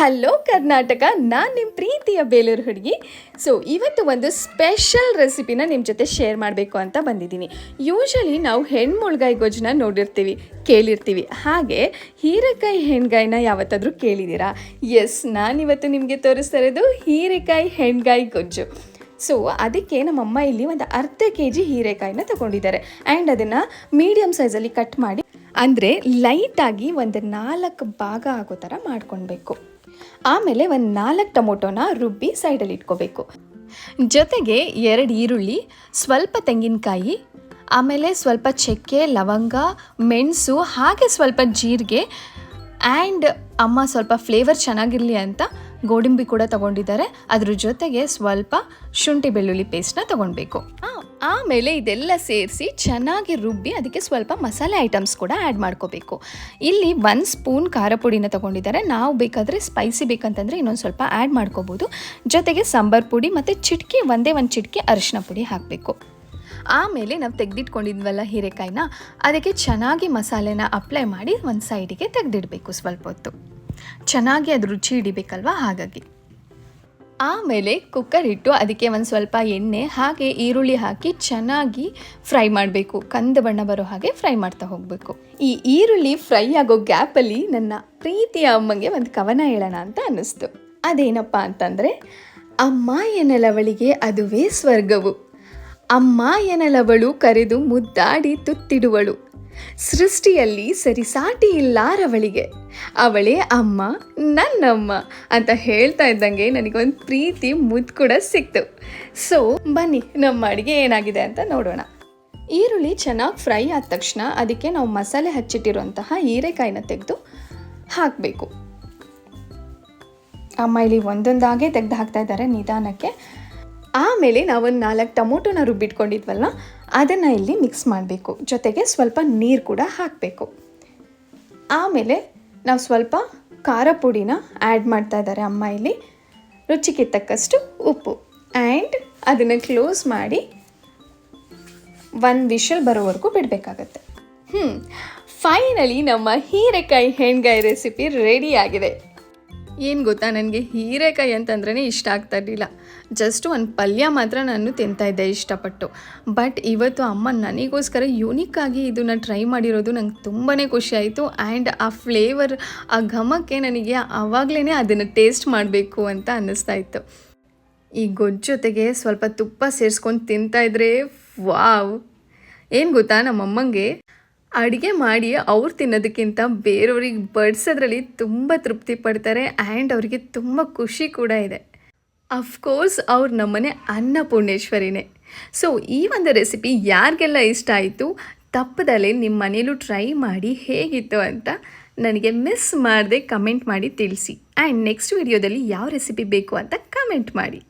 Hello Karnataka, ನಾನು ನಿಮ್ಮ ಪ್ರೀತಿಯ ಬೇಲೂರು ಹುಡುಗಿ. ಸೊ ಇವತ್ತು ಒಂದು ಸ್ಪೆಷಲ್ ರೆಸಿಪಿನ ನಿಮ್ಮ ಜೊತೆ ಶೇರ್ ಮಾಡಬೇಕು ಅಂತ ಬಂದಿದ್ದೀನಿ. ಯೂಶಲಿ ನಾವು ಹೆಣ್ಮುಳ್ಗಾಯಿ ಗೊಜ್ಜನ್ನ ನೋಡಿರ್ತೀವಿ, ಕೇಳಿರ್ತೀವಿ. ಹಾಗೆ ಹೀರೆಕಾಯಿ ಹೆಣ್ಗಾಯಿನ ಯಾವತ್ತಾದರೂ ಕೇಳಿದ್ದೀರಾ? ಎಸ್, ನಾನಿವತ್ತು ನಿಮಗೆ ತೋರಿಸ್ತಾ ಇರೋದು ಹೀರೆಕಾಯಿ ಹೆಣ್ಗಾಯಿ ಗೊಜ್ಜು. ಸೊ ಅದಕ್ಕೆ ನಮ್ಮಮ್ಮ ಇಲ್ಲಿ ಒಂದು ಅರ್ಧ kg ಹೀರೆಕಾಯಿನ ತಗೊಂಡಿದ್ದಾರೆ. ಆ್ಯಂಡ್ ಅದನ್ನು ಮೀಡಿಯಮ್ ಸೈಜಲ್ಲಿ ಕಟ್ ಮಾಡಿ, ಅಂದರೆ ಲೈಟಾಗಿ ಒಂದು 4 ಭಾಗ ಆಗೋ ಥರ ಮಾಡ್ಕೊಳ್ಬೇಕು. ಆಮೇಲೆ ಒಂದು 4 ಟೊಮೊಟೊನ ರುಬ್ಬಿ ಸೈಡಲ್ಲಿ ಇಟ್ಕೋಬೇಕು. ಜೊತೆಗೆ 2 ಈರುಳ್ಳಿ, ಸ್ವಲ್ಪ ತೆಂಗಿನಕಾಯಿ, ಆಮೇಲೆ ಸ್ವಲ್ಪ ಚಕ್ಕೆ, ಲವಂಗ, ಮೆಣಸು, ಹಾಗೆ ಸ್ವಲ್ಪ ಜೀರಿಗೆ. ಆ್ಯಂಡ್ ಅಮ್ಮ ಸ್ವಲ್ಪ ಫ್ಲೇವರ್ ಚೆನ್ನಾಗಿರಲಿ ಅಂತ ಗೋಡಂಬಿ ಕೂಡ ತೊಗೊಂಡಿದ್ದಾರೆ. ಅದ್ರ ಜೊತೆಗೆ ಸ್ವಲ್ಪ ಶುಂಠಿ ಬೆಳ್ಳುಳ್ಳಿ ಪೇಸ್ಟ್ನ ತೊಗೊಳ್ಬೇಕು. ಆಮೇಲೆ ಇದೆಲ್ಲ ಸೇರಿಸಿ ಚೆನ್ನಾಗಿ ರುಬ್ಬಿ ಅದಕ್ಕೆ ಸ್ವಲ್ಪ ಮಸಾಲೆ ಐಟಮ್ಸ್ ಕೂಡ ಆ್ಯಡ್ ಮಾಡ್ಕೋಬೇಕು. ಇಲ್ಲಿ 1 ಸ್ಪೂನ್ ಖಾರ ಪುಡಿನ ತೊಗೊಂಡಿದ್ದಾರೆ. ನಾವು ಬೇಕಾದರೆ ಸ್ಪೈಸಿ ಬೇಕಂತಂದರೆ ಇನ್ನೊಂದು ಸ್ವಲ್ಪ ಆ್ಯಡ್ ಮಾಡ್ಕೋಬೋದು. ಜೊತೆಗೆ ಸಾಂಬಾರು ಪುಡಿ ಮತ್ತು ಒಂದೇ ಒಂದು ಚಿಟಿಕೆ ಅರಿಶಿನ ಪುಡಿ ಹಾಕಬೇಕು. ಆಮೇಲೆ ನಾವು ತೆಗೆದಿಟ್ಕೊಂಡಿದ್ವಲ್ಲ ಹೀರೆಕಾಯಿನ, ಅದಕ್ಕೆ ಚೆನ್ನಾಗಿ ಮಸಾಲೆನ ಅಪ್ಲೈ ಮಾಡಿ ಒಂದು ಸೈಡಿಗೆ ತೆಗೆದಿಡಬೇಕು. ಸ್ವಲ್ಪ ಹೊತ್ತು ಚೆನ್ನಾಗಿ ಅದು ರುಚಿ ಹಿಡಿಬೇಕಲ್ವ, ಹಾಗಾಗಿ. ಆಮೇಲೆ ಕುಕ್ಕರ್ ಇಟ್ಟು ಅದಕ್ಕೆ ಒಂದು ಸ್ವಲ್ಪ ಎಣ್ಣೆ ಹಾಗೆ ಈರುಳ್ಳಿ ಹಾಕಿ ಚೆನ್ನಾಗಿ ಫ್ರೈ ಮಾಡಬೇಕು. ಕಂದು ಬಣ್ಣ ಬರೋ ಹಾಗೆ ಫ್ರೈ ಮಾಡ್ತಾ ಹೋಗಬೇಕು. ಈ ಈರುಳ್ಳಿ ಫ್ರೈ ಆಗೋ ಗ್ಯಾಪಲ್ಲಿ ನನ್ನ ಪ್ರೀತಿಯ ಅಮ್ಮಂಗೆ ಒಂದು ಕವನ ಹೇಳೋಣ ಅಂತ ಅನ್ನಿಸ್ತು. ಅದೇನಪ್ಪ ಅಂತಂದರೆ, ಅಮ್ಮ ಎನ್ನಲವಳಿಗೆ ಅದುವೇ ಸ್ವರ್ಗವು, ಅಮ್ಮ ಎನ್ನಲವಳು ಕರೆದು ಮುದ್ದಾಡಿ ತುತ್ತಿಡುವಳು, ಸೃಷ್ಟಿಯಲ್ಲಿ ಸರಿಸಾಟಿ ಇಲ್ಲಾರವಳಿಗೆ, ಅವಳೇ ಅಮ್ಮ ನನ್ನಮ್ಮ ಅಂತ ಹೇಳ್ತಾ ಇದ್ದಂಗೆ ನನಗೊಂದು ಪ್ರೀತಿ ಮುದ್ದು ಕೂಡ ಸಿಕ್ತು. ಸೊ ಬನ್ನಿ ನಮ್ಮ ಅಡುಗೆ ಏನಾಗಿದೆ ಅಂತ ನೋಡೋಣ. ಈರುಳ್ಳಿ ಚೆನ್ನಾಗಿ ಫ್ರೈ ಆದ ತಕ್ಷಣ ಅದಕ್ಕೆ ನಾವು ಮಸಾಲೆ ಹಚ್ಚಿಟ್ಟಿರುವಂತಹ ಹೀರೆಕಾಯಿನ ತೆಗೆದು ಹಾಕಬೇಕು. ಅಮ್ಮ ಇಲ್ಲಿ ಒಂದೊಂದಾಗೆ ತೆಗೆದು ಹಾಕ್ತಾ ಇದ್ದಾರೆ ನಿಧಾನಕ್ಕೆ. ಆಮೇಲೆ ನಾವೊಂದು 4 ಟೊಮೊಟೊನ ರುಬ್ಬಿಟ್ಕೊಂಡಿದ್ವಲ್ಲ, ಅದನ್ನು ಇಲ್ಲಿ ಮಿಕ್ಸ್ ಮಾಡಬೇಕು. ಜೊತೆಗೆ ಸ್ವಲ್ಪ ನೀರು ಕೂಡ ಹಾಕಬೇಕು. ಆಮೇಲೆ ನಾವು ಸ್ವಲ್ಪ ಖಾರ ಪುಡಿನ ಆ್ಯಡ್ ಮಾಡ್ತಾ ಇದ್ದಾರೆ ಅಮ್ಮ ಇಲ್ಲಿ. ರುಚಿಗೆ ತಕ್ಕಷ್ಟು ಉಪ್ಪು. ಆ್ಯಂಡ್ ಅದನ್ನು ಕ್ಲೋಸ್ ಮಾಡಿ 1 ವಿಷಲ್ ಬರೋವರೆಗೂ ಬಿಡಬೇಕಾಗತ್ತೆ. ಫೈನಲಿ ನಮ್ಮ ಹೀರೆಕಾಯಿ ಹೆಣ್ಗಾಯಿ ರೆಸಿಪಿ ರೆಡಿ ಆಗಿದೆ. ಏನು ಗೊತ್ತಾ, ನನಗೆ ಹೀರೆಕಾಯಿ ಅಂತಂದ್ರೇ ಇಷ್ಟ ಆಗ್ತಾ ಇರಲಿಲ್ಲ. ಜಸ್ಟ್ ಒಂದು ಪಲ್ಯ ಮಾತ್ರ ನಾನು ತಿಂತಾಯಿದ್ದೆ ಇಷ್ಟಪಟ್ಟು. ಬಟ್ ಇವತ್ತು ಅಮ್ಮ ನನಗೋಸ್ಕರ ಯೂನಿಕ್ಕಾಗಿ ಇದನ್ನು ಟ್ರೈ ಮಾಡಿರೋದು ನಂಗೆ ತುಂಬಾ ಖುಷಿ ಆಯಿತು. ಆ್ಯಂಡ್ ಆ ಫ್ಲೇವರ್, ಆ ಘಮಕ್ಕೆ ನನಗೆ ಆವಾಗಲೇ ಅದನ್ನು ಟೇಸ್ಟ್ ಮಾಡಬೇಕು ಅಂತ ಅನ್ನಿಸ್ತಾ ಇತ್ತು. ಈ ಗೊಜ್ಜು ಜೊತೆಗೆ ಸ್ವಲ್ಪ ತುಪ್ಪ ಸೇರಿಸ್ಕೊಂಡು ತಿಂತಾಯಿದ್ರೆ ವಾವ್! ಏನು ಗೊತ್ತಾ, ನಮ್ಮಮ್ಮಂಗೆ ಅಡುಗೆ ಮಾಡಿ ಅವ್ರು ತಿನ್ನೋದಕ್ಕಿಂತ ಬೇರೆಯವ್ರಿಗೆ ಬಡಿಸೋದ್ರಲ್ಲಿ ತುಂಬ ತೃಪ್ತಿ ಪಡ್ತಾರೆ. ಆ್ಯಂಡ್ ಅವರಿಗೆ ತುಂಬ ಖುಷಿ ಕೂಡ ಇದೆ. ಅಫ್ಕೋರ್ಸ್ ಅವ್ರು ನಮ್ಮನೆ ಅನ್ನಪೂರ್ಣೇಶ್ವರಿನೇ. ಸೊ ಈ ಒಂದು ರೆಸಿಪಿ ಯಾರಿಗೆಲ್ಲ ಇಷ್ಟ ಆಯಿತು, ತಪ್ಪದಲ್ಲೇ ನಿಮ್ಮ ಮನೇಲೂ ಟ್ರೈ ಮಾಡಿ ಹೇಗಿತ್ತು ಅಂತ ನನಗೆ ಮಿಸ್ ಮಾಡದೆ ಕಮೆಂಟ್ ಮಾಡಿ ತಿಳಿಸಿ. ಆ್ಯಂಡ್ ನೆಕ್ಸ್ಟ್ ವಿಡಿಯೋದಲ್ಲಿ ಯಾವ ರೆಸಿಪಿ ಬೇಕು ಅಂತ ಕಮೆಂಟ್ ಮಾಡಿ.